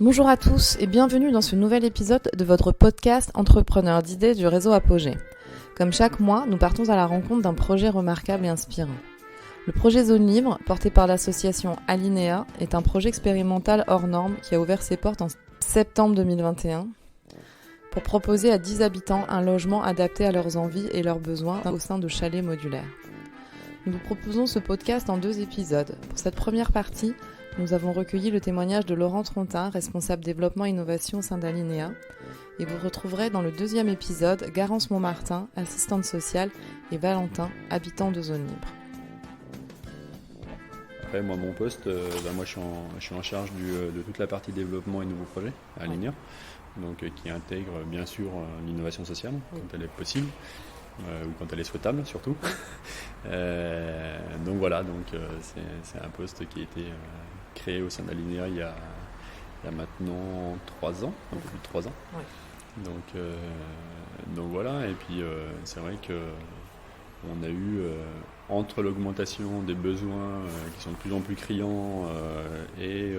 Bonjour à tous et bienvenue dans ce nouvel épisode de votre podcast Entrepreneurs d'idées du réseau Apogée. Comme chaque mois, nous partons à la rencontre d'un projet remarquable et inspirant. Le projet Zone Libre, porté par l'association Alinéa, est un projet expérimental hors norme qui a ouvert ses portes en septembre 2021 pour proposer à 10 habitants un logement adapté à leurs envies et leurs besoins au sein de chalets modulaires. Nous vous proposons ce podcast en 2 épisodes. Pour cette première partie, nous avons recueilli le témoignage de Laurent Trontin, responsable développement et innovation au sein d'Alinéa. Et vous retrouverez dans le 2e épisode Garance Montmartin, assistante sociale, et Valentin, habitant de zone libre. Après, moi, mon poste, moi, je suis en charge de toute la partie développement et nouveaux projets à Alinéa, donc qui intègre bien sûr l'innovation sociale quand elle est possible. Ou quand elle est souhaitable surtout. Donc voilà, c'est un poste qui a été créé au sein d'Alinéa il y a maintenant 3 ans, un peu plus de 3 ans. Oui. Donc voilà, et puis c'est vrai qu'on a eu entre l'augmentation des besoins qui sont de plus en plus criants et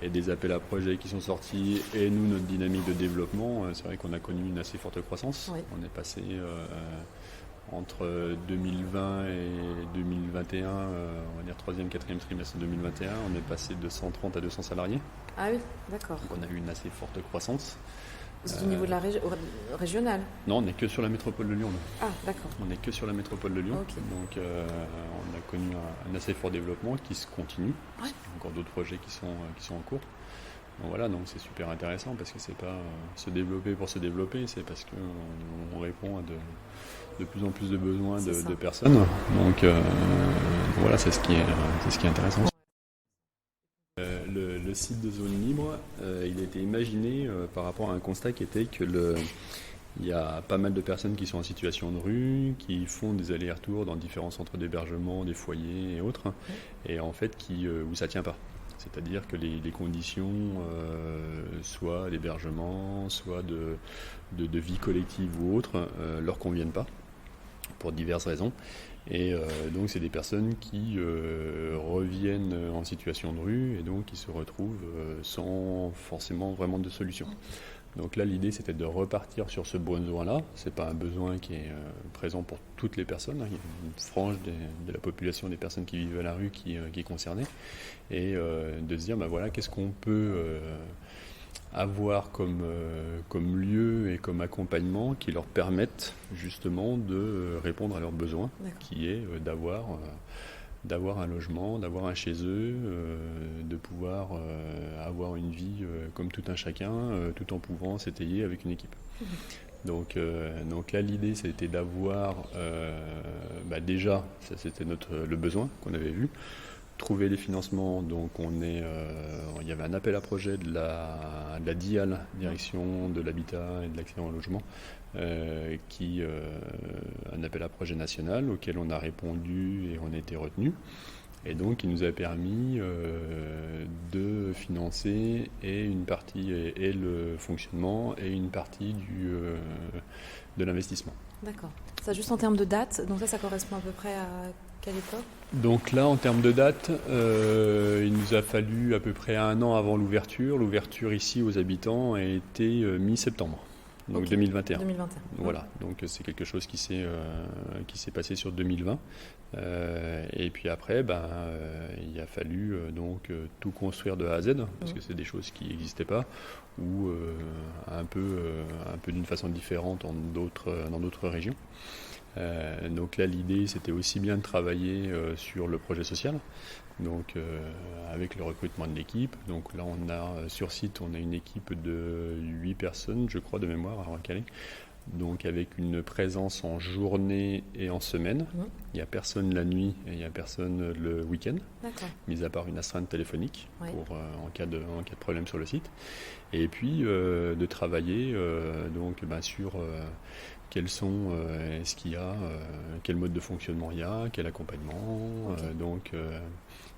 des appels à projets qui sont sortis, et nous, notre dynamique de développement, c'est vrai qu'on a connu une assez forte croissance. Oui. On est passé entre 2020 et 2021, on va dire 3e, 4e trimestre 2021, on est passé de 130 à 200 salariés. Ah oui, d'accord. Donc on a eu une assez forte croissance. C'est au niveau de la régionale? Non, on n'est que sur la métropole de Lyon. Ah, d'accord. On n'est que sur la métropole de Lyon. Okay. Donc on a connu un assez fort développement qui se continue. Ouais. Il y a encore d'autres projets qui sont en cours. Donc voilà, donc c'est super intéressant parce que c'est pas se développer pour se développer, c'est parce qu'on répond à de plus en plus de besoins de personnes. Donc voilà, c'est ce qui est intéressant. Le site de Zone Libre, il a été imaginé par rapport à un constat qui était que il y a pas mal de personnes qui sont en situation de rue, qui font des allers-retours dans différents centres d'hébergement, des foyers et autres, et en fait où ça ne tient pas. C'est-à-dire que les conditions, soit d'hébergement, soit de vie collective ou autre, leur conviennent pas, pour diverses raisons. Et donc c'est des personnes qui reviennent en situation de rue et donc qui se retrouvent sans forcément vraiment de solution. Donc là l'idée c'était de repartir sur ce besoin-là. C'est pas un besoin qui est présent pour toutes les personnes. Il y a une frange de la population des personnes qui vivent à la rue qui est concernée. Et de se dire voilà, qu'est-ce qu'on peut avoir comme lieu et comme accompagnement qui leur permettent justement de répondre à leurs besoins. D'accord. Qui est d'avoir un logement, d'avoir un chez eux, de pouvoir avoir une vie comme tout un chacun, tout en pouvant s'étayer avec une équipe. Mmh. Donc là l'idée c'était d'avoir déjà, ça c'était le besoin qu'on avait vu. Trouver les financements, donc il y avait un appel à projet de la DIAL, Direction de l'Habitat et de l'Accès au Logement, un appel à projet national auquel on a répondu et on a été retenu. Et donc il nous a permis de financer et une partie et le fonctionnement et une partie de l'investissement. D'accord. Ça juste en termes de date, donc ça correspond à peu près à quelle époque ? Donc là, en termes de date, il nous a fallu à peu près 1 an avant l'ouverture. L'ouverture ici aux habitants a été mi-septembre, donc okay. 2021. Voilà, donc c'est quelque chose qui s'est passé sur 2020. Et puis après, il a fallu tout construire de A à Z, parce que c'est des choses qui n'existaient pas, ou un peu d'une façon différente dans d'autres régions. Donc là l'idée c'était aussi bien de travailler sur le projet social, donc avec le recrutement de l'équipe. Donc là on a sur site une équipe de 8 personnes je crois de mémoire à Calais, donc avec une présence en journée et en semaine. Il n'y a personne la nuit et il n'y a personne le week-end. D'accord. Mis à part une astreinte téléphonique pour, en cas de problème sur le site. Et puis de travailler sur est-ce qu'il y a, quel mode de fonctionnement il y a, quel accompagnement. Okay.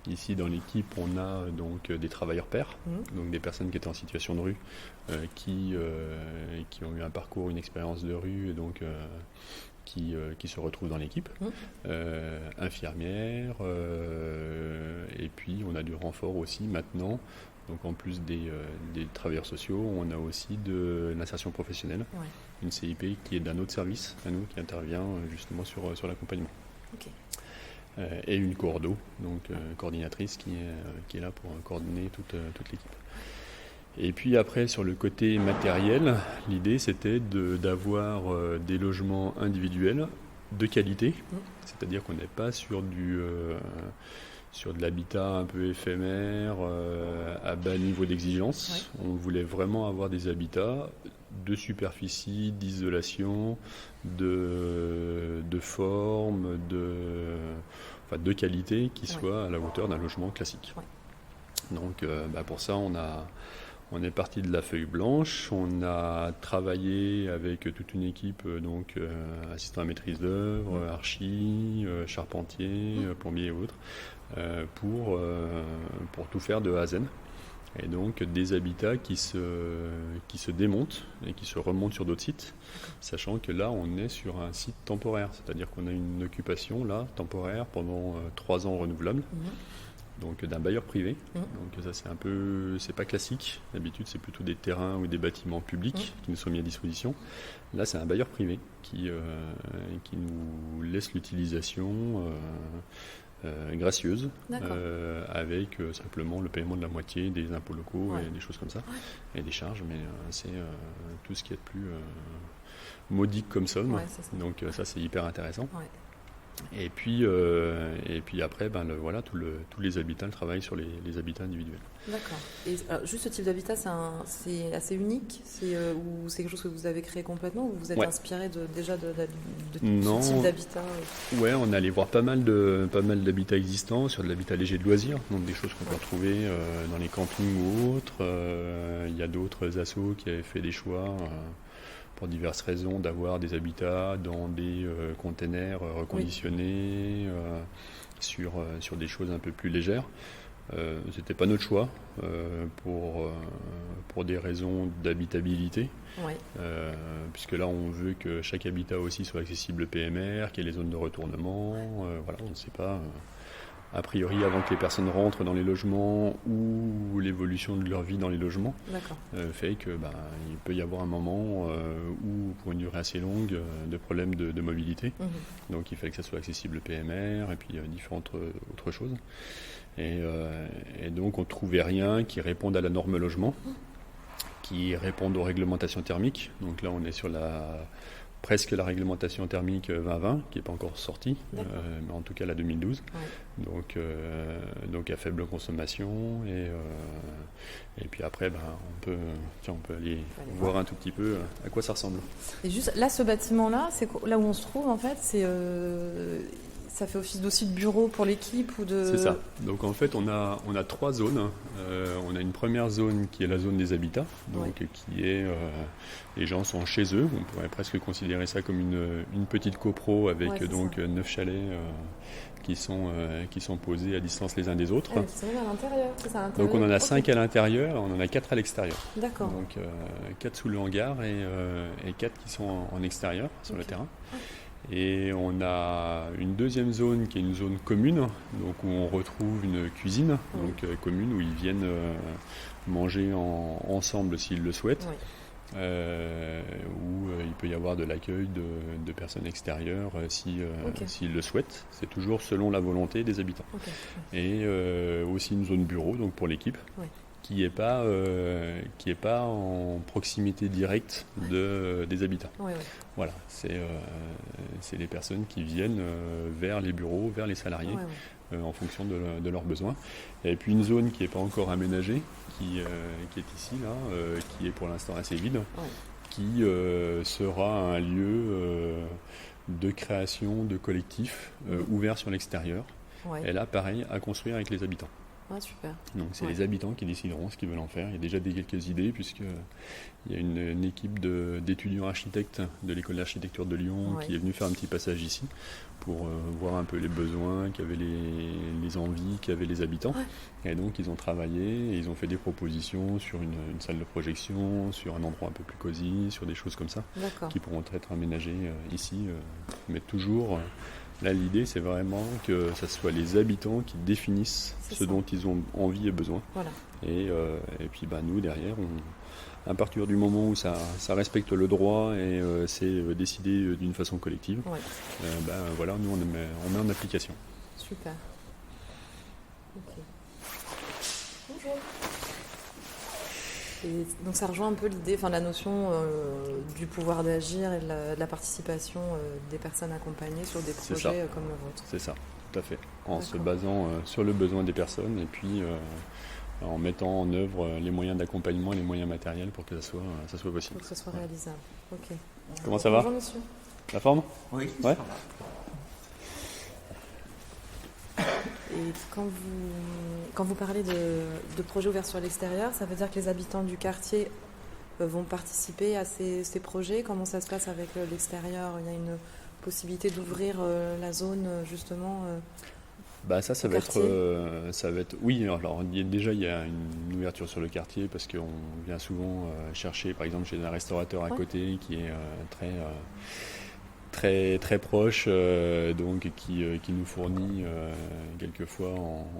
Ici dans l'équipe on a des travailleurs pairs, donc des personnes qui étaient en situation de rue, qui ont eu un parcours, une expérience de rue, et donc qui se retrouvent dans l'équipe, infirmières, et puis on a du renfort aussi maintenant. Donc en plus des travailleurs sociaux, on a aussi de l'insertion professionnelle, une CIP qui est d'un autre service à nous, qui intervient justement sur l'accompagnement. Okay. Et une coordo, donc coordinatrice qui est là pour coordonner toute l'équipe. Et puis après, sur le côté matériel, l'idée c'était d'avoir des logements individuels de qualité, c'est-à-dire qu'on n'est pas sur de l'habitat un peu éphémère, à bas niveau d'exigence. On voulait vraiment avoir des habitats de superficie, d'isolation, de forme, de qualité qui soient à la hauteur d'un logement classique. Donc pour ça, on est parti de la feuille blanche, on a travaillé avec toute une équipe, donc assistant à maîtrise d'œuvre, archi, charpentier, plombier et autres, pour tout faire de A à Z. Et donc des habitats qui se démontent et qui se remontent sur d'autres sites, sachant que là on est sur un site temporaire, c'est-à-dire qu'on a une occupation là temporaire pendant 3 ans renouvelable. Donc d'un bailleur privé. Donc ça c'est pas classique. D'habitude c'est plutôt des terrains ou des bâtiments publics qui nous sont mis à disposition. Là c'est un bailleur privé qui nous laisse l'utilisation gracieuse, avec simplement le paiement de la moitié des impôts locaux et des choses comme ça, et des charges, mais c'est tout ce qui est de plus modique comme somme. Donc ça c'est hyper intéressant. Et puis après, tous les habitants travaillent sur les habitats individuels. D'accord. Et juste ce type d'habitat, c'est assez unique, ou c'est quelque chose que vous avez créé complètement, ou vous êtes inspiré déjà de ce type d'habitat? Ouais, on est allé voir pas mal d'habitats existants sur de l'habitat léger de loisirs, donc des choses qu'on peut retrouver dans les campings ou autres. Il y a d'autres assos qui avaient fait des choix. Pour diverses raisons, d'avoir des habitats dans des containers reconditionnés, sur des choses un peu plus légères. C'était pas notre choix, pour des raisons d'habitabilité, puisque là on veut que chaque habitat aussi soit accessible PMR, qu'il y ait les zones de retournement, on ne sait pas... a priori, avant que les personnes rentrent dans les logements ou l'évolution de leur vie dans les logements, fait que il peut y avoir un moment où, pour une durée assez longue, de problèmes de mobilité. Donc il fallait que ça soit accessible PMR et puis différentes autres choses. Et donc on ne trouvait rien qui réponde à la norme logement, qui réponde aux réglementations thermiques. Donc là on est sur presque la réglementation thermique 2020, qui n'est pas encore sortie, mais en tout cas la 2012. Donc à faible consommation. Et puis après, on peut aller voir un tout petit peu à quoi ça ressemble. Et juste là, ce bâtiment-là, c'est là où on se trouve, en fait, ça fait office aussi de bureau pour l'équipe ou de... C'est ça. Donc en fait, on a 3 zones. On a une première zone qui est la zone des habitats, donc qui est... les gens sont chez eux. On pourrait presque considérer ça comme une petite copro avec 9 chalets qui sont posés à distance les uns des autres. Qui sont à l'intérieur, c'est ça, à l'intérieur. Donc on en a 5 à l'intérieur, on en a 4 à l'extérieur. D'accord. Donc 4 sous le hangar et 4 qui sont en extérieur, sur le terrain. Et on a une deuxième zone qui est une zone commune, donc où on retrouve une cuisine commune, où ils viennent manger ensemble s'ils le souhaitent, où il peut y avoir de l'accueil de personnes extérieures s'ils le souhaitent. C'est toujours selon la volonté des habitants. Et aussi une zone bureau, donc pour l'équipe. Qui n'est pas en proximité directe des habitants. Voilà, c'est les personnes qui viennent vers les bureaux, vers les salariés, en fonction de leurs besoins. Et puis une zone qui n'est pas encore aménagée, qui est ici, là, qui est pour l'instant assez vide, qui sera un lieu de création de collectifs ouvert sur l'extérieur. Et là, pareil, à construire avec les habitants. Super. Donc c'est les habitants qui décideront ce qu'ils veulent en faire. Il y a déjà quelques idées, puisqu'il y a une équipe d'étudiants architectes de l'école d'architecture de Lyon qui est venue faire un petit passage ici pour voir un peu les besoins qu'avaient les envies qu'avaient les habitants. Et donc ils ont travaillé et ils ont fait des propositions sur une salle de projection, sur un endroit un peu plus cosy, sur des choses comme ça qui pourront être aménagées ici, mais toujours Là, l'idée, c'est vraiment que ce soit les habitants qui définissent ce dont ils ont envie et besoin. Voilà. Et puis, nous, derrière, à partir du moment où ça respecte le droit et c'est décidé d'une façon collective, voilà, nous, on met en application. Super. Ok. Bonjour. Et donc ça rejoint un peu l'idée, la notion du pouvoir d'agir et de la participation des personnes accompagnées sur des projets comme le vôtre. C'est ça, tout à fait. En se basant sur le besoin des personnes et puis en mettant en œuvre les moyens d'accompagnement et les moyens matériels pour que ça soit possible. Pour que ce soit réalisable. Ok. Comment ça va ? Bonjour monsieur. La forme ? Oui. Ouais. Et quand vous parlez de projets ouverts sur l'extérieur, ça veut dire que les habitants du quartier vont participer à ces projets ? Comment ça se passe avec l'extérieur ? Il y a une possibilité d'ouvrir la zone justement Ça va être. Oui, alors déjà il y a une ouverture sur le quartier parce qu'on vient souvent chercher, par exemple, chez un restaurateur à côté qui est très très proche, donc qui nous fournit quelquefois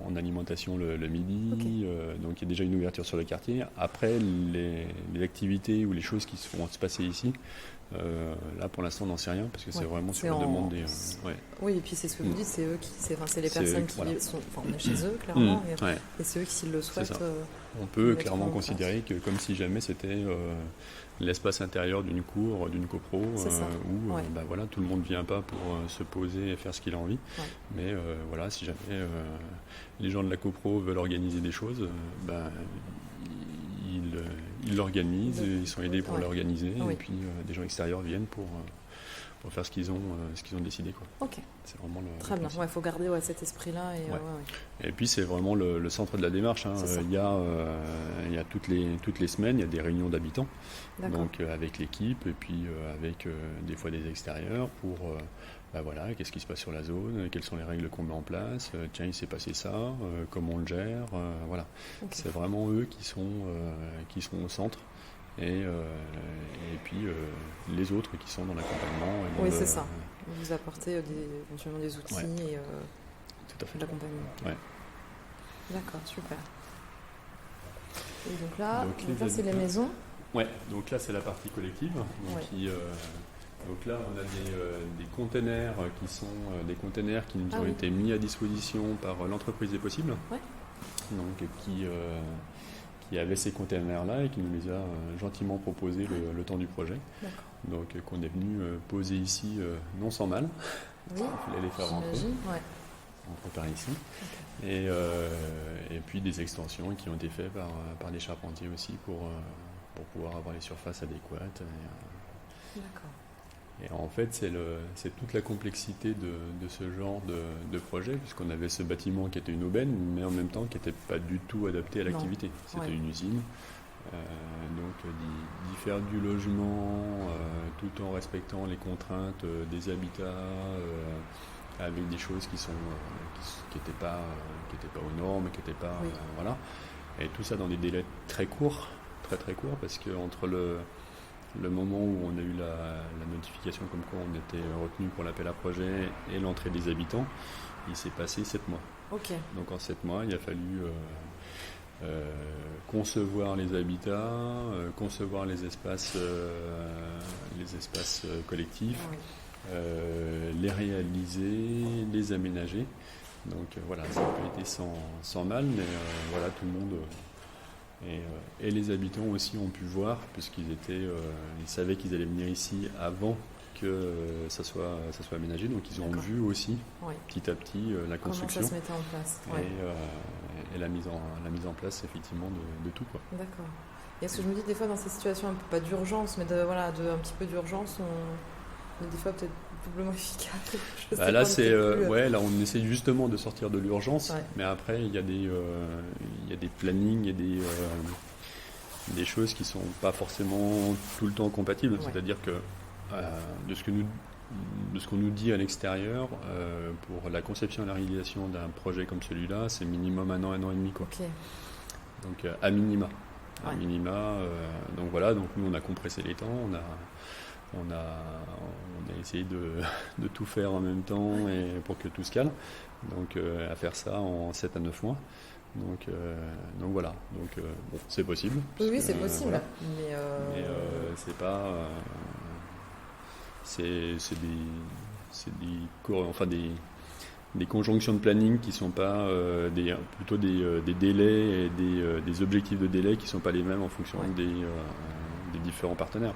en alimentation le midi. Okay. Donc il y a déjà une ouverture sur le quartier. Après, les activités ou les choses qui vont se passer ici, là pour l'instant on n'en sait rien parce que c'est vraiment sur la demande des. Oui, et puis c'est ce que vous dites, c'est eux c'est les personnes qui sont. On est chez eux clairement, et c'est eux qui, s'ils le souhaitent. On peut clairement considérer que comme si jamais c'était l'espace intérieur d'une cour, d'une copro, où voilà, tout le monde ne vient pas pour se poser et faire ce qu'il a envie. Ouais. Mais voilà, si jamais les gens de la copro veulent organiser des choses, ils l'organisent, ils sont aidés pour l'organiser, et puis des gens extérieurs viennent pour faire ce qu'ils ont décidé, quoi. Ok. C'est vraiment très bien. Il faut garder cet esprit-là. Et puis c'est vraiment le centre de la démarche. Hein. Il y a toutes les semaines, il y a des réunions d'habitants, donc avec l'équipe et puis avec des fois des extérieurs pour voilà, qu'est-ce qui se passe sur la zone, quelles sont les règles qu'on met en place, tiens, il s'est passé ça, comment on le gère, voilà. Okay. C'est vraiment eux qui sont au centre. Et puis les autres qui sont dans l'accompagnement. Oui, c'est ça. Vous apportez éventuellement des outils et tout à fait. De l'accompagnement. Ouais. D'accord, super. Et donc là c'est les maisons. Ouais, donc là c'est la partie collective. Donc là on a des containers qui sont des containers qui nous ont été mis à disposition par l'entreprise des possibles. Ouais. Donc qui avait ces containers-là et qui nous les a gentiment proposés le temps du projet. D'accord. Donc qu'on est venu poser ici non sans mal. Oui. Il fallait les faire rentrer. Ouais. On prépare ici. Okay. Et puis des extensions qui ont été faites par des charpentiers aussi pour pouvoir avoir les surfaces adéquates. D'accord. Et en fait, c'est toute la complexité de ce genre de projet, puisqu'on avait ce bâtiment qui était une aubaine, mais en même temps qui n'était pas du tout adapté à l'activité. C'était une usine. Donc d'y faire du logement tout en respectant les contraintes des habitats, avec des choses qui n'étaient pas aux normes, qui n'étaient pas... voilà. Et tout ça dans des délais très courts, très très courts, parce qu'entre le moment où on a eu la notification comme quoi on était retenu pour l'appel à projet et l'entrée des habitants, il s'est passé 7 mois. Okay. Donc en 7 mois, il a fallu concevoir les habitats, concevoir les espaces collectifs, les réaliser, les aménager. Donc voilà, ça n'a pas été sans mal, mais voilà, tout le monde... Et les habitants aussi ont pu voir, puisqu'ils ils savaient qu'ils allaient venir ici avant que ça soit aménagé, donc ils ont vu aussi petit à petit la construction. Comment ça se mettait en place. Et la mise en place effectivement de tout, quoi. D'accord. Et est-ce que je me dis des fois dans ces situations un peu pas d'urgence, mais un petit peu d'urgence, on est des fois peut-être doublement efficace. Là on essaie justement de sortir de l'urgence, mais après il y a des plannings, il y a des choses qui sont pas forcément tout le temps compatibles. C'est-à-dire que de ce qu'on nous dit à l'extérieur, pour la conception et la réalisation d'un projet comme celui-là, c'est minimum 1 an et demi, quoi. Okay. Donc à minima. Donc voilà, donc nous on a compressé les temps, on a essayé de tout faire en même temps et pour que tout se cale. Donc à faire ça en 7 à 9 mois. Donc voilà, bon, c'est possible. Oui, c'est possible. Voilà. Mais c'est pas. C'est des conjonctions de planning qui sont pas plutôt des délais et des objectifs de délai qui sont pas les mêmes en fonction des différents partenaires.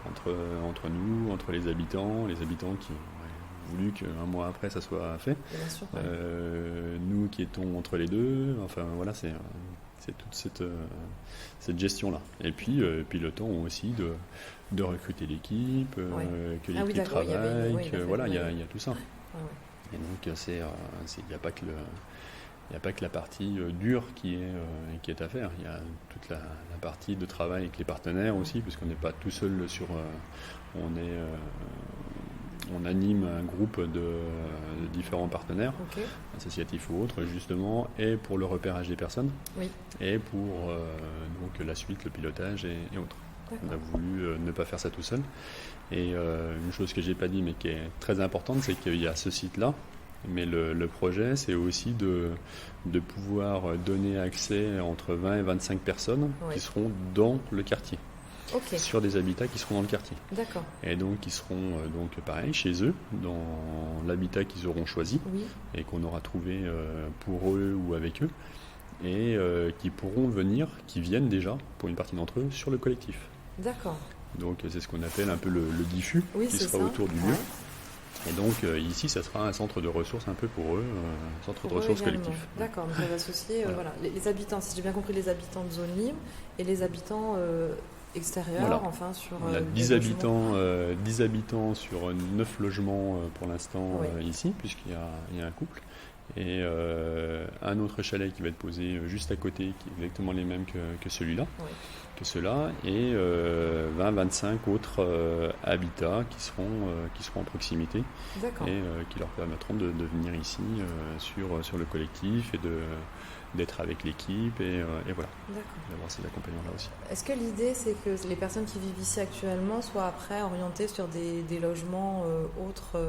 Entre nous, entre les habitants qui ont voulu qu'un mois après ça soit fait. Bien sûr, nous qui étions entre les deux, enfin voilà, c'est toute cette gestion-là. Et puis le temps aussi de recruter l'équipe, que l'équipe travaille, il y a tout ça. Et donc il n'y a pas que la partie dure qui est à faire. Il y a toute la partie de travail avec les partenaires aussi, puisqu'on n'est pas tout seul on anime un groupe de différents partenaires, associatifs ou autres, justement, et pour le repérage des personnes, et pour donc la suite, le pilotage et autres. On a voulu ne pas faire ça tout seul. Et une chose que j'ai pas dit, mais qui est très importante, c'est qu'il y a ce site-là, mais le projet, c'est aussi de pouvoir donner accès entre 20 et 25 personnes qui seront dans le quartier. Sur des habitats qui seront dans le quartier. D'accord. Et donc qui seront pareil chez eux, dans l'habitat qu'ils auront choisi et qu'on aura trouvé pour eux ou avec eux, et qui viennent déjà, pour une partie d'entre eux, sur le collectif. D'accord. Donc c'est ce qu'on appelle un peu le diffus qui sera autour du lieu. Et donc ici, ça sera un centre de ressources un peu pour eux, un centre de ressources collectif. D'accord, donc on va associer les habitants, si j'ai bien compris, les habitants de zone libre et les habitants extérieurs, enfin sur... On a 10 habitants sur 9 logements pour l'instant ici, puisqu'il y a un couple. Et un autre chalet qui va être posé juste à côté, qui est exactement les mêmes que celui-là, que ceux-là, et 20-25 autres habitats qui seront en proximité et qui leur permettront de venir ici sur le collectif et d'être avec l'équipe et voilà, d'avoir ces accompagnements-là aussi. Est-ce que l'idée, c'est que les personnes qui vivent ici actuellement soient après orientées sur des logements autres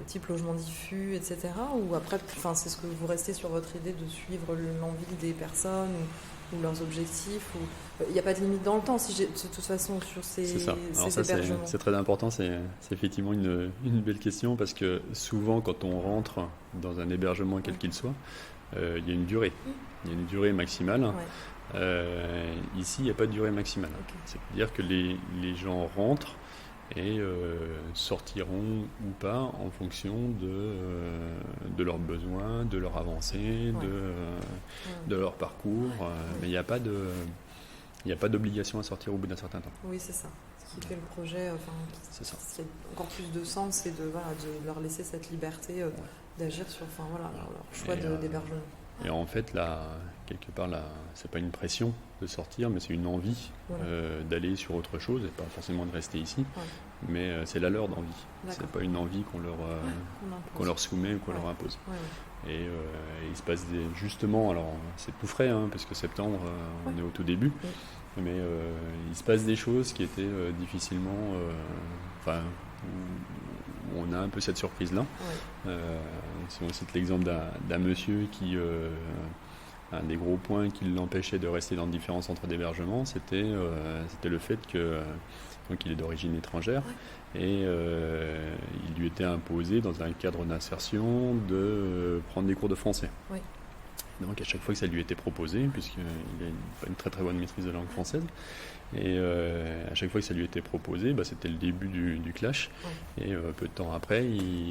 type logement diffus, etc. Ou après, c'est ce que vous restez sur votre idée de suivre l'envie des personnes ou leurs objectifs il n'y a pas de limite dans le temps, de toute façon, sur ces hébergements. C'est très important, c'est effectivement une belle question, parce que souvent, quand on rentre dans un hébergement, quel qu'il soit, il y a une durée. Il y a une durée maximale. Ici, il n'y a pas de durée maximale. C'est-à-dire que les gens rentrent et sortiront ou pas en fonction de leurs besoins, de leur avancée, de leur parcours. Mais il n'y a pas d'obligation à sortir au bout d'un certain temps. Oui, c'est ça. Ce qui fait le projet, ce qui a encore plus de sens, c'est de leur laisser cette liberté d'agir sur leur choix d'hébergement. Et en fait, là, quelque part, c'est pas une pression de sortir, mais c'est une envie d'aller sur autre chose, et pas forcément de rester ici, mais c'est la leur d'envie. C'est pas une envie qu'on leur soumet ou qu'on leur impose. Et il se passe justement, alors c'est tout frais, parce que septembre, on est au tout début, mais il se passe des choses qui étaient difficilement... on a un peu cette surprise-là. Si on cite l'exemple d'un monsieur qui, un des gros points qui l'empêchait de rester dans différents centres d'hébergement, c'était le fait qu'il est d'origine étrangère et il lui était imposé dans un cadre d'insertion de prendre des cours de français. Donc à chaque fois que ça lui était proposé, puisqu'il a pas une très très bonne maîtrise de la langue française, et à chaque fois que ça lui était proposé, c'était le début du clash, et peu de temps après,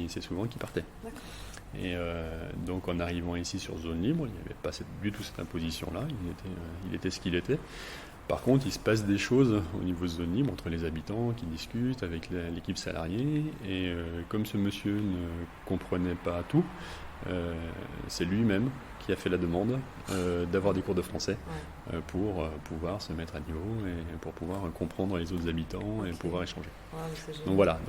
c'est souvent qu'il partait. Et donc en arrivant ici sur zone libre, il n'y avait pas du tout cette imposition-là, il était ce qu'il était. Par contre, il se passe des choses au niveau de zone libre entre les habitants qui discutent avec l'équipe salariée, et comme ce monsieur ne comprenait pas tout, c'est lui-même qui a fait la demande d'avoir des cours de français pour pouvoir se mettre à niveau et pour pouvoir comprendre les autres habitants et pouvoir échanger. Donc voilà,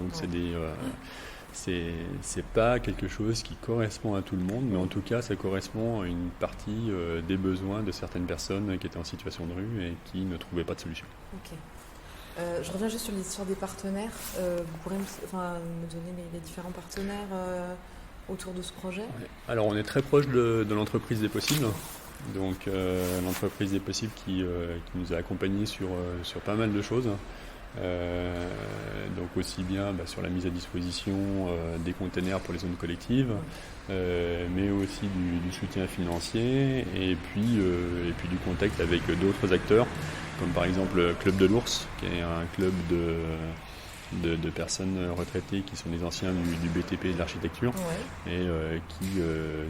c'est pas quelque chose qui correspond à tout le monde, mais en tout cas ça correspond à une partie des besoins de certaines personnes qui étaient en situation de rue et qui ne trouvaient pas de solution. Je reviens juste sur l'histoire des partenaires. Vous pourrez me donner les différents partenaires autour de ce projet? Ouais. Alors on est très proche de l'entreprise des possibles. Donc l'entreprise des possibles qui nous a accompagnés sur pas mal de choses. Donc aussi bien sur la mise à disposition des containers pour les zones collectives, mais aussi du soutien financier et puis du contact avec d'autres acteurs, comme par exemple Club de l'Ours, qui est un club de personnes retraitées qui sont des anciens du BTP et de l'architecture, et qui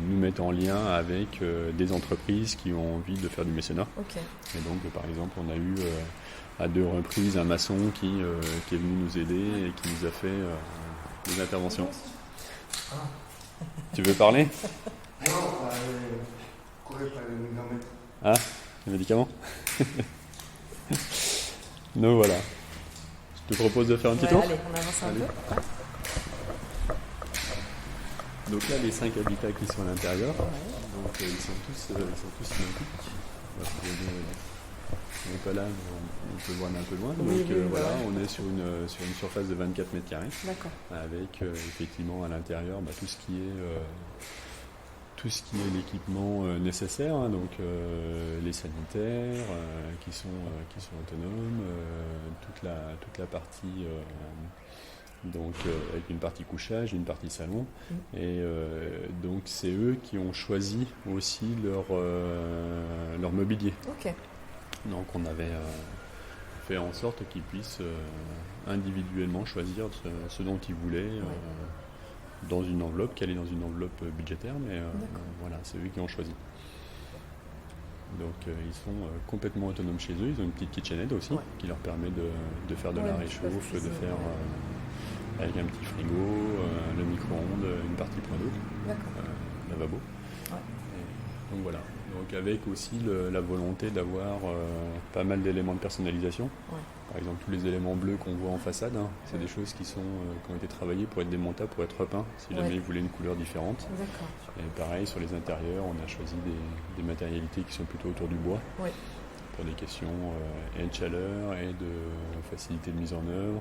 nous mettent en lien avec des entreprises qui ont envie de faire du mécénat. Et donc par exemple on a eu à 2 reprises un maçon qui est venu nous aider et qui nous a fait des interventions. Tu veux parler? Ah, les médicaments. Donc voilà. Je te propose de faire un petit tour. Allez, on avance un peu. Donc là, les 5 habitats qui sont à l'intérieur, donc ils sont tous identiques. On n'est pas là, mais on peut voir un peu loin. Donc voilà, on est sur une surface de 24 mètres carrés. D'accord. Avec effectivement à l'intérieur tout ce qui est l'équipement nécessaire, donc les sanitaires qui sont autonomes, toute la partie donc avec une partie couchage, une partie salon, et donc c'est eux qui ont choisi aussi leur mobilier. Donc on avait fait en sorte qu'ils puissent individuellement choisir ce dont ils voulaient dans une enveloppe, qui allait dans une enveloppe budgétaire, mais voilà, c'est eux qui ont choisi. Donc ils sont complètement autonomes chez eux, ils ont une petite kitchenette aussi qui leur permet de faire de la réchauffe, de faire avec un petit frigo, le micro-ondes, une partie point d'eau, lavabo. Donc voilà. Donc avec aussi la volonté d'avoir pas mal d'éléments de personnalisation. Par exemple, tous les éléments bleus qu'on voit en façade, c'est des choses qui ont été travaillées pour être démontables, pour être repeints, si jamais ils voulaient une couleur différente. Et pareil, sur les intérieurs, on a choisi des matérialités qui sont plutôt autour du bois, pour des questions et de chaleur, et de facilité de mise en œuvre,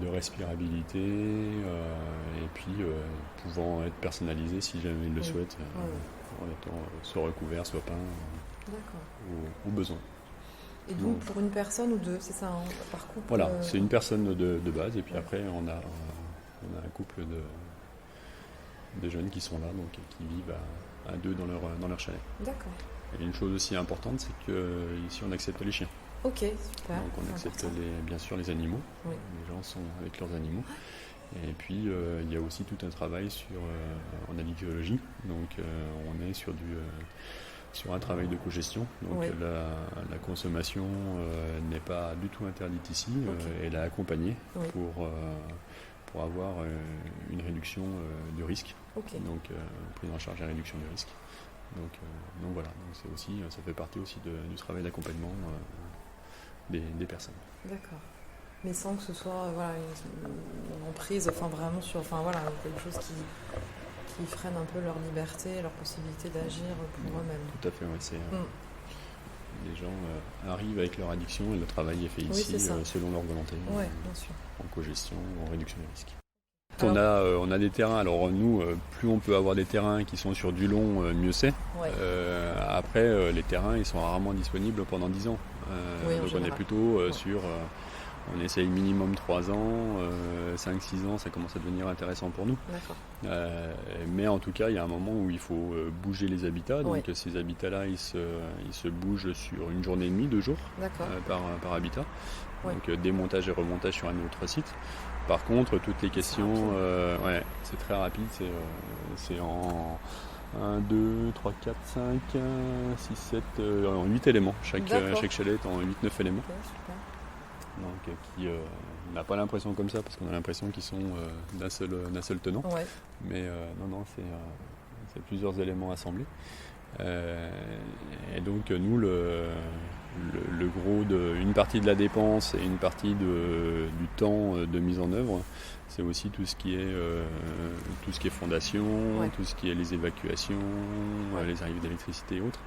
de respirabilité, et puis pouvant être personnalisé si jamais ils le souhaitent, en étant soit recouvert, soit peint, au besoin. Et donc pour une personne ou deux, c'est ça, par couple? Voilà, c'est une personne de base, et puis après on a un couple de jeunes qui sont là, donc qui vivent à 2 dans leur chalet. D'accord. Et une chose aussi importante, c'est qu'ici on accepte les chiens. Ok, super. Donc on accepte bien sûr les animaux, les gens sont avec leurs animaux. Et puis il y a aussi tout un travail en aviculture, donc on est sur un travail de cogestion, donc la consommation n'est pas du tout interdite ici, elle est accompagnée pour avoir une réduction du risque, donc prise en charge et réduction du risque. Donc voilà, donc c'est aussi, ça fait partie aussi du travail d'accompagnement des personnes. D'accord. Mais sans que ce soit une emprise, vraiment quelque chose qui freine un peu leur liberté, leur possibilité d'agir pour eux-mêmes. Tout à fait, oui. Les gens arrivent avec leur addiction et le travail est fait ici selon leur volonté, bien sûr. en cogestion, en réduction des risques. On a des terrains, alors nous, plus on peut avoir des terrains qui sont sur du long, mieux c'est. Après, les terrains, ils sont rarement disponibles pendant 10 ans. Donc on est plutôt on essaye minimum 3 ans, 5-6 ans, ça commence à devenir intéressant pour nous. Mais en tout cas, il y a un moment où il faut bouger les habitats. Donc ces habitats-là, ils se bougent sur une journée et demie, 2 jours par habitat. Donc démontage et remontage sur un autre site. Par contre, toutes les questions, c'est très rapide, c'est en 1, 2, 3, 4, 5, 6, 7, en 8 éléments. Chaque chalet est en 8-9 éléments. Donc qui n'a pas l'impression comme ça, parce qu'on a l'impression qu'ils sont d'un seul tenant. Mais non, c'est plusieurs éléments assemblés. Et donc nous, le gros une partie de la dépense et une partie du temps de mise en œuvre. C'est aussi tout ce qui est fondation, tout ce qui est les évacuations, les arrivées d'électricité et autres.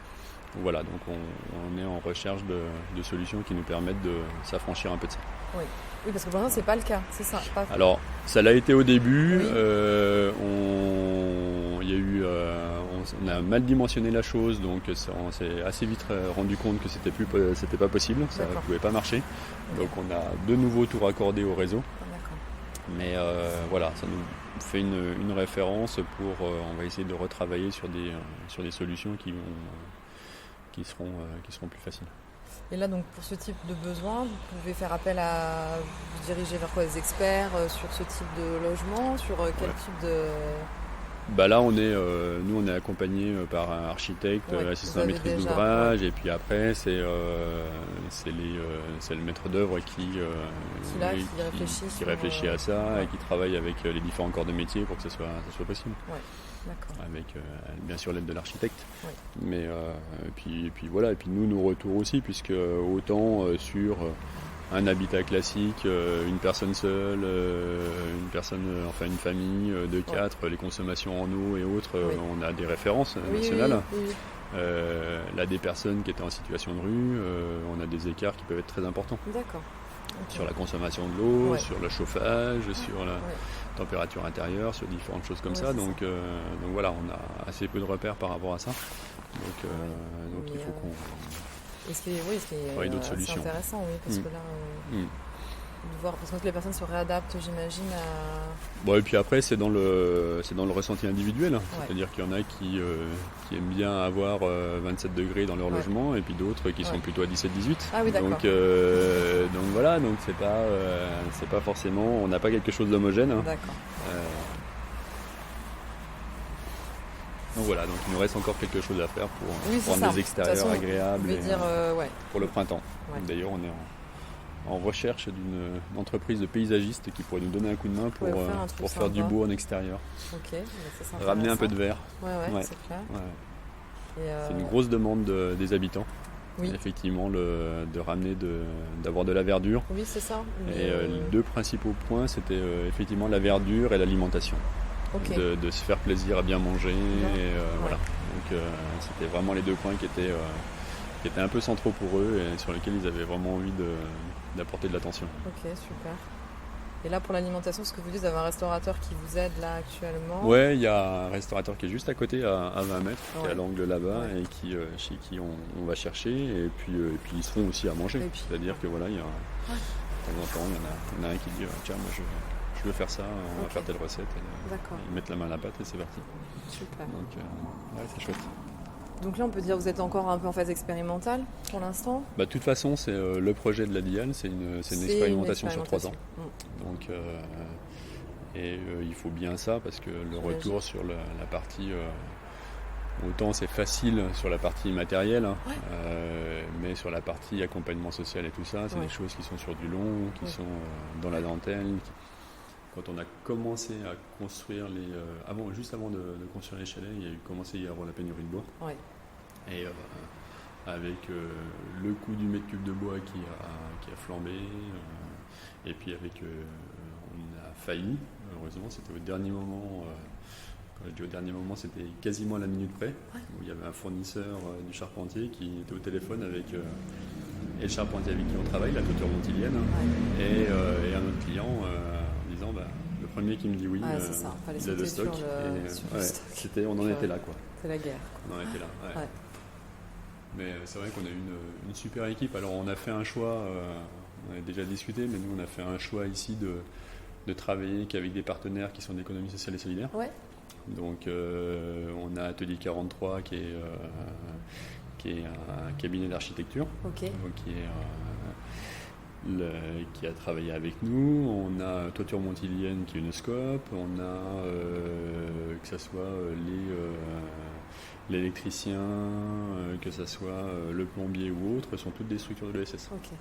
Voilà, donc on est en recherche de solutions qui nous permettent de s'affranchir un peu de ça. Oui, parce que pour l'instant, c'est pas le cas, c'est ça. Alors, ça l'a été au début. Oui. On a mal dimensionné la chose, donc on s'est assez vite rendu compte que c'était pas possible, ça ne pouvait pas marcher. Donc on a de nouveau tout raccordé au réseau. Mais voilà, ça nous fait une référence pour. On va essayer de retravailler sur des solutions qui seront plus faciles. Et là, donc, pour ce type de besoin, vous pouvez faire appel à vous diriger vers quoi, des experts sur ce type de logement, sur quel type de... Là, nous, on est accompagné par un architecte, assistant à maîtrise d'ouvrage, et puis après, c'est le maître d'œuvre qui réfléchit à ça et qui travaille avec les différents corps de métier pour que ça soit possible. Ouais. D'accord. Avec bien sûr l'aide de l'architecte. Oui. Mais et puis voilà, et puis nos retours aussi, puisque autant sur un habitat classique, une personne seule, une famille de 4, les consommations en eau et autres, on a des références nationales. Oui. Là, des personnes qui étaient en situation de rue, on a des écarts qui peuvent être très importants. D'accord. Sur la consommation de l'eau, sur le chauffage, sur la température intérieure, sur différentes choses comme ça. Donc voilà, on a assez peu de repères par rapport à ça. Donc il faut qu'on... Est-ce d'autres solutions. C'est intéressant, oui, parce que là, de voir, parce que les personnes se réadaptent, j'imagine, à... et puis après, c'est dans le ressenti individuel. C'est-à-dire qu'il y en a qui aiment bien avoir 27 degrés dans leur logement, et puis d'autres qui sont plutôt à 17-18. Ah oui, d'accord. Donc voilà, donc c'est pas forcément... On n'a pas quelque chose d'homogène. D'accord. Donc voilà, donc il nous reste encore quelque chose à faire pour rendre des extérieurs agréables pour le printemps. Ouais. D'ailleurs, on est en recherche d'une entreprise de paysagistes qui pourrait nous donner un coup de main pour faire du beau en extérieur. Ok, ça, ramener un peu de vert. Ouais, c'est clair. Ouais. C'est une grosse demande des habitants. Oui. Effectivement, de ramener, d'avoir de la verdure. Oui, c'est ça. Et les deux principaux points, c'était effectivement la verdure et l'alimentation. Okay. De se faire plaisir à bien manger. Et, voilà. Donc c'était vraiment les deux points qui étaient un peu centraux pour eux et sur lesquels ils avaient vraiment envie d'apporter de l'attention. Ok, super. Et là, pour l'alimentation, ce que vous dites, vous avez un restaurateur qui vous aide là actuellement? Oui, il y a un restaurateur qui est juste à côté, à 20 mètres, qui est à l'angle là-bas et chez qui on va chercher. Et puis ils seront aussi à manger. C'est-à-dire que voilà, il y a, de temps en temps, il y en a un qui dit tiens, moi je veux faire ça, on va faire telle recette. Ils mettent la main à la pâte et c'est parti. Super. Donc c'est chouette. Donc là, on peut dire que vous êtes encore un peu en phase expérimentale pour l'instant? De toute façon, c'est le projet de la DIAL, c'est une expérimentation sur 3 ans. Donc, il faut bien ça parce que le retour sur la partie... autant c'est facile sur la partie matérielle, mais sur la partie accompagnement social et tout ça, c'est des choses qui sont sur du long, qui sont dans la dentelle. Quand on a commencé à construire juste avant de construire les chalets, il y a commencé à y avoir la pénurie de bois. Ouais. Et avec le coût du mètre cube de bois qui a flambé, et puis on a failli, heureusement, c'était au dernier moment. Quand je dis au dernier moment, c'était quasiment à la minute près, où il y avait un fournisseur du charpentier qui était au téléphone avec et le charpentier avec qui on travaille, la toiture montilienne, et un autre client en disant le premier qui me dit oui, il a le stock. On en était là, quoi. C'est la guerre. On en était là. Ouais. Mais c'est vrai qu'on a eu une super équipe. Alors on a fait un choix, on a déjà discuté, mais nous on a fait un choix ici de travailler qu'avec des partenaires qui sont d'économie sociale et solidaire. Ouais. Donc on a Atelier 43 qui est un cabinet d'architecture, donc qui a travaillé avec nous. On a Toiture Montilienne qui est une scope, on a que ce soit l'électricien, que ce soit le plombier ou autre, sont toutes des structures de l'ESS. Okay.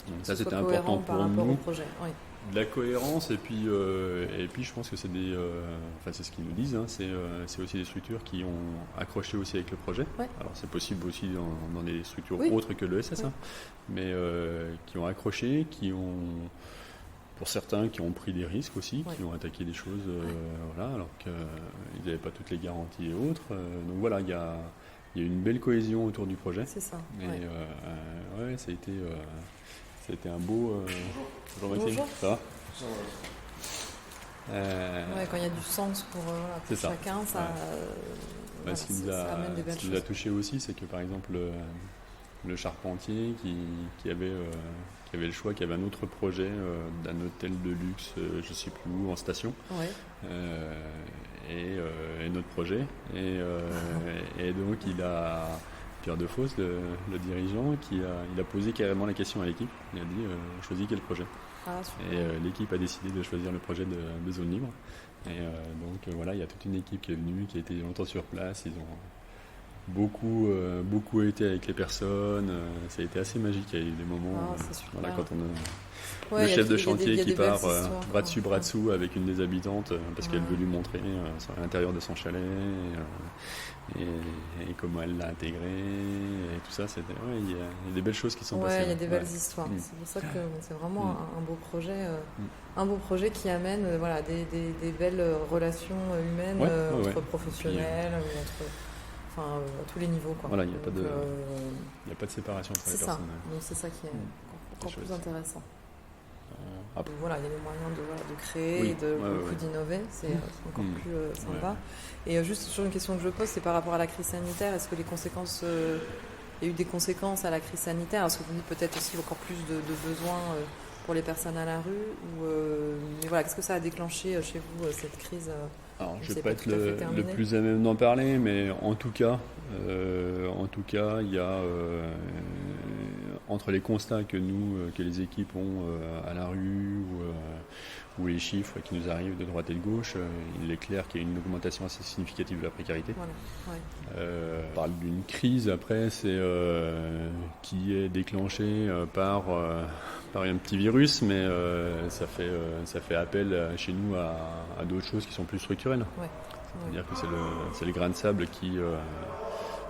Donc ça c'était important pour nous. Projet. Oui. de la cohérence et puis je pense que c'est c'est ce qu'ils nous disent, hein, c'est aussi des structures qui ont accroché aussi avec le projet. Ouais. Alors c'est possible aussi dans des structures Oui. autres que l'ESS, Oui. hein, mais qui ont accroché, pour certains qui ont pris des risques aussi, Ouais. qui ont attaqué des choses, voilà, alors qu'ils n'avaient pas toutes les garanties et autres. Donc voilà, il y a une belle cohésion autour du projet. C'est ça. Et Ouais. ça a été un beau. Bonjour Maxime, Bonjour. ça va? Ouais, quand il y a du sens pour C'est ça. chacun, ça, Ouais. Ce qui ça amène des belles ce qui nous a choses. touché aussi, c'est que par exemple le charpentier qui avait le choix, qui avait un autre projet d'un hôtel de luxe, je ne sais plus où, en station, Ouais. et notre projet. Et donc Pierre Defosse, le dirigeant, il a posé carrément la question à l'équipe. Il a dit choisis quel projet. Ah, super. Et l'équipe a décidé de choisir le projet de Zone Libre. Et donc voilà, il y a toute une équipe qui est venue, qui a été longtemps sur place. Ils ont beaucoup été avec les personnes. Ça a été assez magique. Il y a eu des moments, c'est super. voilà, quand Ouais, le il y a chef de il y a chantier il y a qui des belles part histoires, bras dessus quoi. bras dessous avec une des habitantes parce qu'elle Ouais. veut lui montrer à l'intérieur de son chalet et comment elle l'a intégré et tout ça. Il y a des belles choses qui sont passées. Ouais, il y a là. des belles Ouais. histoires. Mm. C'est pour ça que c'est vraiment Mm. un beau projet qui amène des belles relations humaines Ouais, entre ouais. professionnels ou entre, à tous les niveaux, quoi. Voilà, il n'y a Donc, pas de séparation entre c'est les ça. personnes. Donc c'est ça qui est encore C'est plus chouette. intéressant. Après, Donc voilà, il y a les moyens de créer Oui, et de ouais, beaucoup ouais. d'innover, c'est encore Mm. plus sympa. Ouais. Et juste sur une question que je pose, c'est par rapport à la crise sanitaire, est-ce que les conséquences, il y a eu des conséquences à la crise sanitaire? Est-ce que vous dites peut-être aussi encore plus de besoins pour les personnes à la rue mais voilà, qu'est-ce que ça a déclenché chez vous, cette crise Alors, je c'est ne vais pas pas être tout à fait le terminé. plus à même d'en parler, mais en tout cas, il y a entre les constats que que les équipes ont à la rue ou les chiffres qui nous arrivent de droite et de gauche, il est clair qu'il y a une augmentation assez significative de la précarité. Voilà, ouais. On parle d'une crise après, qui est déclenchée par un petit virus, mais ça fait appel chez nous à d'autres choses qui sont plus structurelles. Ouais. C'est-à-dire que c'est le grain de sable qui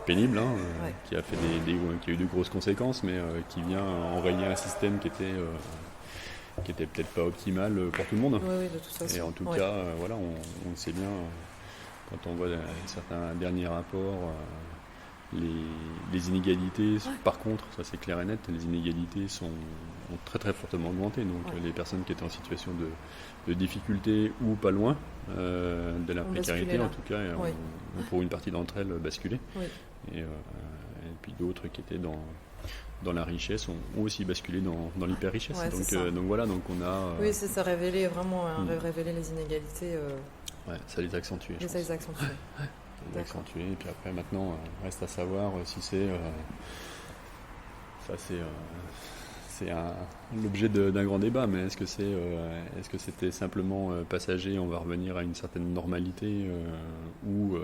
pénible, hein, Ouais. qui a fait qui a eu de grosses conséquences, mais qui vient enrayer un système qui était peut-être pas optimal pour tout le monde. Oui, de toute façon. Et en tout Ouais. cas, voilà, on le sait bien, quand on voit certains derniers rapports, les inégalités, par contre, ça c'est clair et net, les inégalités ont très très fortement augmenté. Donc Ouais. les personnes qui étaient en situation de difficulté ou pas loin de la Ont précarité, basculé, là. en tout cas, Oui. ont pour une partie d'entre elles basculé. Oui. Et puis d'autres qui étaient dans la richesse ont aussi basculé dans l'hyper-richesse. Ouais, c'est ça. Donc voilà, donc on a... Oui, c'est ça, révéler vraiment, révéler les inégalités, ouais, ça les a accentués, je et ça pense. les accentue. Les accentuer. Et puis après, maintenant, reste à savoir si c'est. C'est l'objet d'un grand débat, mais est-ce que c'était simplement passager, on va revenir à une certaine normalité, ou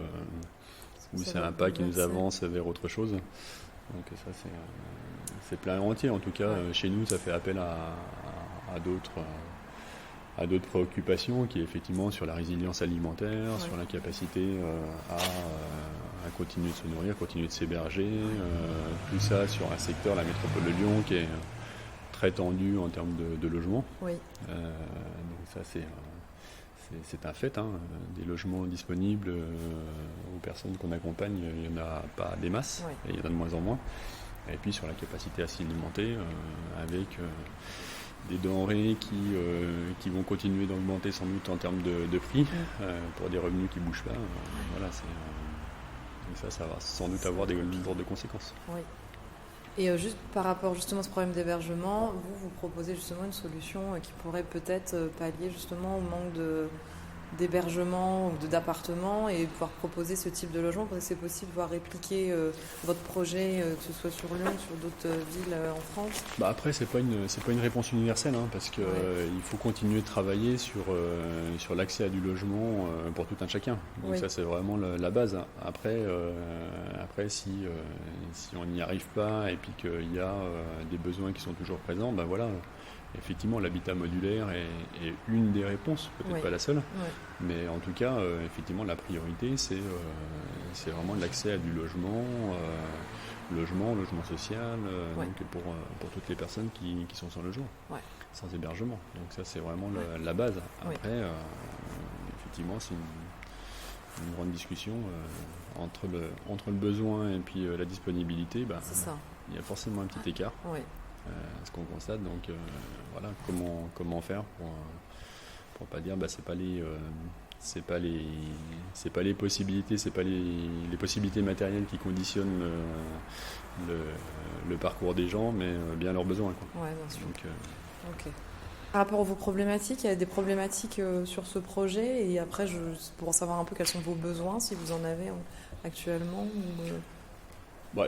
Ça c'est va un pas qui nous bouleverser. avance vers autre chose? Donc ça, c'est plein et entier. En tout cas, Ouais. chez nous, ça fait appel à d'autres préoccupations qui est effectivement sur la résilience alimentaire, Ouais. sur la capacité à continuer de se nourrir, continuer de s'héberger, tout ça sur un secteur, la métropole de Lyon, qui est très tendu en termes de logement. Oui, Donc ça c'est un fait, hein. Des logements disponibles aux personnes qu'on accompagne, il n'y en a pas des masses, Ouais. et il y en a de moins en moins. Et puis sur la capacité à s'alimenter avec des denrées qui vont continuer d'augmenter sans doute en termes de prix pour des revenus qui ne bougent pas. Voilà, donc ça va sans doute avoir des lourdes conséquences. oui. Et juste par rapport justement à ce problème d'hébergement, vous proposez justement une solution qui pourrait peut-être pallier justement au manque d'hébergement ou d'appartements et pouvoir proposer ce type de logement, parce que c'est possible de pouvoir répliquer votre projet, que ce soit sur Lyon, sur d'autres villes en France. Bah après, c'est pas une réponse universelle, hein, parce que il faut continuer de travailler sur l'accès à du logement pour tout un chacun. Donc Oui. ça, c'est vraiment la base. Après, si on n'y arrive pas et puis qu'il y a des besoins qui sont toujours présents, ben voilà, Effectivement, l'habitat modulaire est une des réponses, peut-être pas la seule, mais en tout cas, effectivement, la priorité, c'est vraiment l'accès à du logement, logement social, donc pour toutes les personnes qui sont sans logement, sans hébergement. Donc ça, c'est vraiment la base. Après, effectivement, c'est une grande discussion entre le besoin et puis la disponibilité. Il y a forcément un petit écart. Ce qu'on constate, donc voilà, comment faire pour pas dire c'est pas les possibilités, c'est pas les possibilités matérielles qui conditionnent le parcours des gens, mais bien leurs besoins, quoi. Ouais, bien sûr. Donc, par rapport à vos problématiques, il y a des problématiques sur ce projet, et après pour savoir un peu quels sont vos besoins, si vous en avez actuellement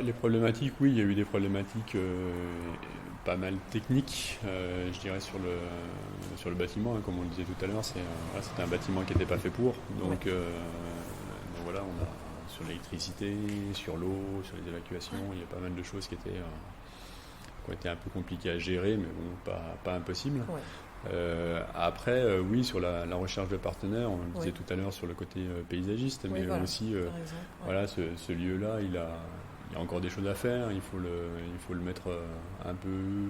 les problématiques, oui, il y a eu des problématiques pas mal techniques, je dirais, sur le bâtiment, comme on le disait tout à l'heure, c'était un bâtiment qui n'était pas fait pour, donc voilà, on a sur l'électricité, sur l'eau, sur les évacuations, il y a pas mal de choses qui ont été un peu compliquées à gérer, mais bon, pas impossible. Après, oui, sur la recherche de partenaires, on le disait tout à l'heure sur le côté paysagiste, mais aussi, voilà, ce lieu-là, il y a encore des choses à faire, il faut le mettre un peu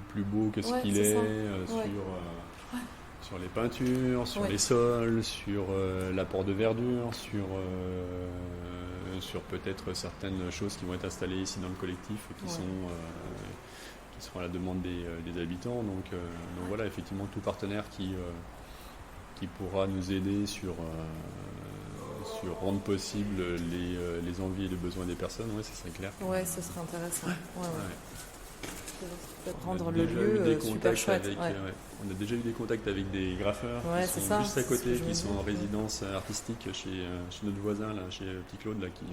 plus beau que ce qu'il est, sur les peintures, sur les sols, sur l'apport de verdure, sur peut-être certaines choses qui vont être installées ici dans le collectif qui sont à la demande des habitants. Donc voilà, effectivement, tout partenaire qui pourra nous aider sur rendre possible les envies et les besoins des personnes, ça serait clair. Ouais, ce serait intéressant. Rendre le lieu super chouette. On a déjà eu des contacts avec des graffeurs qui sont juste à côté, qui sont en résidence artistique chez notre voisin, là, chez Petit Claude, là, qui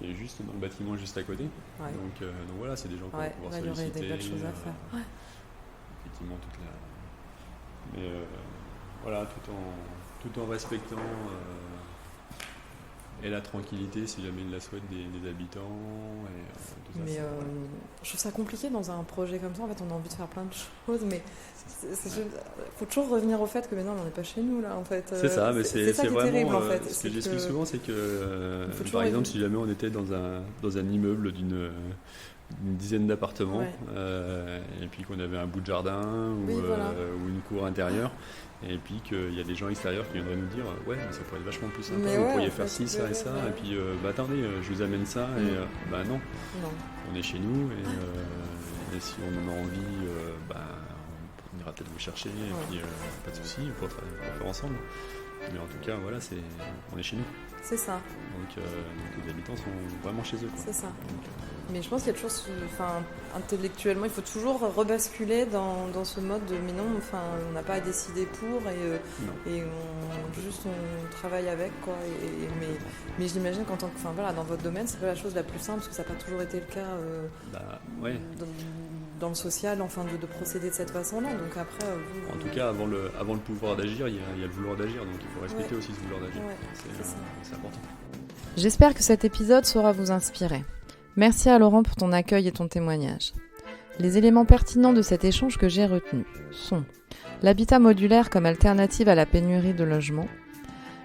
est juste dans le bâtiment juste à côté. Donc voilà, c'est des gens qu'on va pouvoir solliciter. Il y aurait des belles choses à faire. Effectivement, mais voilà, tout en respectant et la tranquillité, si jamais ils la souhaitent, des habitants. Et, tout ça, mais je trouve ça compliqué dans un projet comme ça. En fait, on a envie de faire plein de choses, mais faut toujours revenir au fait que maintenant, on n'est pas chez nous, là, en fait. C'est ça, mais c'est ça qui est vraiment terrible, en fait. Ce que j'explique souvent, c'est que, par exemple, si jamais on était dans un immeuble d'une dizaine d'appartements, et puis qu'on avait un bout de jardin ou une cour intérieure, et puis qu'il y a des gens extérieurs qui viendraient nous dire mais ça pourrait être vachement plus sympa, vous pourriez faire ci, ça et ça, et puis attendez, je vous amène ça, et non, on est chez nous, et si on en a envie, on ira peut-être vous chercher, et puis pas de soucis, pour faire ensemble. Mais en tout cas, voilà, on est chez nous. C'est ça. Donc les habitants sont vraiment chez eux, quoi. C'est ça. Mais je pense qu'il y a toujours, intellectuellement, il faut toujours rebasculer dans ce mode de mais non, on n'a pas à décider pour et on travaille avec, quoi. Mais j'imagine qu'en tant que, dans votre domaine, c'est pas la chose la plus simple parce que ça n'a pas toujours été le cas. Dans le social, de procéder de cette façon-là. Donc après, en tout cas, avant le pouvoir d'agir, il y a le vouloir d'agir. Donc il faut respecter aussi ce vouloir d'agir. C'est important. J'espère que cet épisode saura vous inspirer. Merci à Laurent pour ton accueil et ton témoignage. Les éléments pertinents de cet échange que j'ai retenus sont l'habitat modulaire comme alternative à la pénurie de logements.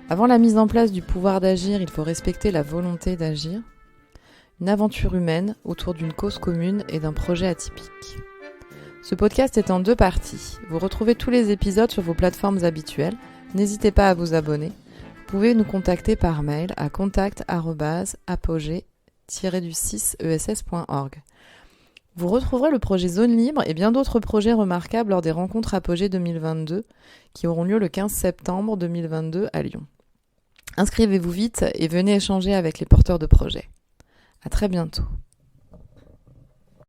Avant la mise en place du pouvoir d'agir, il faut respecter la volonté d'agir. Une aventure humaine autour d'une cause commune et d'un projet atypique. Ce podcast est en 2 parties. Vous retrouvez tous les épisodes sur vos plateformes habituelles. N'hésitez pas à vous abonner. Vous pouvez nous contacter par mail à contact@apogée-6ess.org. Vous retrouverez le projet Zone Libre et bien d'autres projets remarquables lors des rencontres Apogée 2022 qui auront lieu le 15 septembre 2022 à Lyon. Inscrivez-vous vite et venez échanger avec les porteurs de projets. À très bientôt.